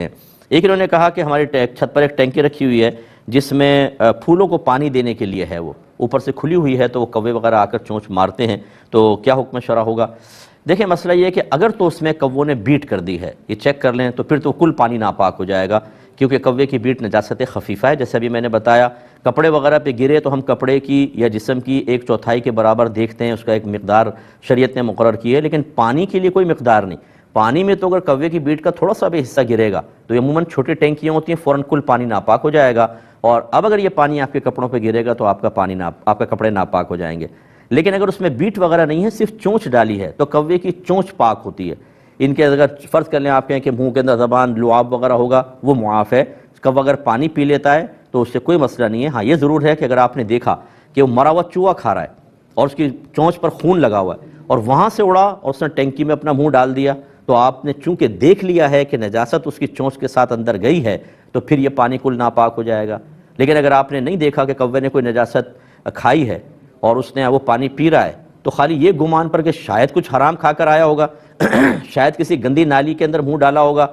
ایک انہوں نے کہا کہ ہماری چھت پر ایک ٹینکی رکھی ہوئی ہے جس میں پھولوں کو پانی دینے کے لیے ہے، وہ اوپر سے کھلی ہوئی ہے تو وہ کوے وغیرہ آ کر چونچ مارتے ہیں، تو کیا حکم شرع ہوگا؟ دیکھیں مسئلہ یہ ہے کہ اگر تو اس میں کووں نے بیٹ کر دی ہے، یہ چیک کر لیں، تو پھر تو کل پانی ناپاک ہو جائے گا، کیونکہ کوے کی بیٹ نجاست خفیفہ ہے، جیسے ابھی میں نے بتایا کپڑے وغیرہ پہ گرے تو ہم کپڑے کی یا جسم کی 1/4 کے برابر دیکھتے ہیں، اس کا ایک مقدار شریعت نے مقرر کی ہے، لیکن پانی کے لیے کوئی مقدار نہیں۔ پانی میں تو اگر کوے کی بیٹ کا تھوڑا سا بھی حصہ گرے گا تو یہ عموماً چھوٹی ٹینکیاں ہوتی ہیں، فوراً کل پانی ناپاک ہو جائے گا، اور اب اگر یہ پانی آپ کے کپڑوں پہ گرے گا تو آپ کا کپڑے ناپاک ہو جائیں گے۔ لیکن اگر اس میں بیٹ وغیرہ نہیں ہے، صرف چونچ ڈالی ہے، تو کوے کی چونچ پاک ہوتی ہے۔ ان کے اگر فرض کر لیں آپ کہیں کہ منہ کے اندر زبان لعاب وغیرہ ہوگا، وہ معاف ہے۔ کب اگر پانی پی لیتا ہے تو اس سے کوئی مسئلہ نہیں ہے۔ ہاں یہ ضرور ہے کہ اگر آپ نے دیکھا کہ وہ مرا ہوا چوہا کھا رہا ہے اور اس کی چونچ پر خون لگا ہوا ہے اور وہاں سے اڑا اور اس نے ٹینکی میں اپنا منہ ڈال دیا، تو آپ نے چونکہ دیکھ لیا ہے کہ نجاست اس کی چونچ کے ساتھ اندر گئی ہے، تو پھر یہ پانی کل ناپاک ہو جائے گا۔ لیکن اگر آپ نے نہیں دیکھا کہ کوے نے کوئی نجاست کھائی ہے اور اس نے وہ پانی پی رہا ہے، تو خالی یہ گمان پر کہ شاید کچھ حرام کھا کر آیا ہوگا، شاید کسی گندی نالی کے اندر منہ ڈالا ہوگا،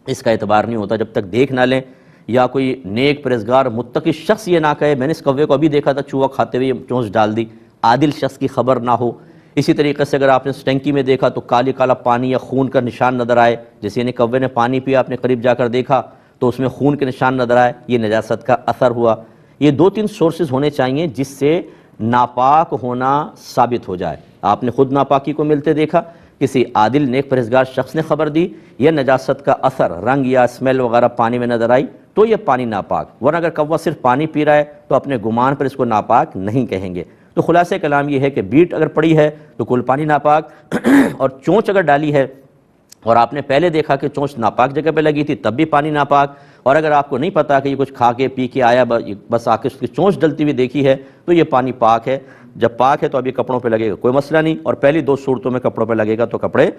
اس کا اعتبار نہیں ہوتا جب تک دیکھ نہ لیں، یا کوئی نیک پرہیزگار متقی شخص یہ نہ کہے میں نے اس کوے کو ابھی دیکھا تھا چوہا کھاتے ہوئے چونچ ڈال دی، عادل شخص کی خبر نہ ہو۔ اسی طریقے سے اگر آپ نے اس ٹینکی میں دیکھا تو کالی کالا پانی یا خون کا نشان نظر آئے، جیسے یعنی کوے نے پانی پیا، آپ نے قریب جا کر دیکھا تو اس میں خون کے نشان نظر آئے، یہ نجاست کا اثر ہوا۔ یہ 2-3 سورسز ہونے چاہیے جس سے ناپاک ہونا ثابت ہو جائے۔ آپ نے خود ناپاکی کو ملتے دیکھا، کسی عادل نیک پرہیزگار شخص نے خبر دی، یا نجاست کا اثر رنگ یا اسمیل وغیرہ پانی میں نظر آئی، تو یہ پانی ناپاک۔ ورنہ اگر کوا صرف پانی پی رہا ہے تو اپنے گمان پر اس کو ناپاک نہیں کہیں گے۔ تو خلاصہ کلام یہ ہے کہ بیٹ اگر پڑی ہے تو کل پانی ناپاک، اور چونچ اگر ڈالی ہے اور آپ نے پہلے دیکھا کہ چونچ ناپاک جگہ پہ لگی تھی تب بھی پانی ناپاک، اور اگر آپ کو نہیں پتا کہ یہ کچھ کھا کے پی کے آیا بس آ کے اس کی چونچ ڈلتی ہوئی دیکھی ہے، تو یہ پانی پاک ہے۔ جب پاک ہے تو اب یہ کپڑوں پہ لگے گا کوئی مسئلہ نہیں، اور پہلی 2 صورتوں میں کپڑوں پہ لگے گا تو کپڑے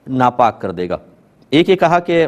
ناپاک کر دے گا۔ ایک یہ کہا کہ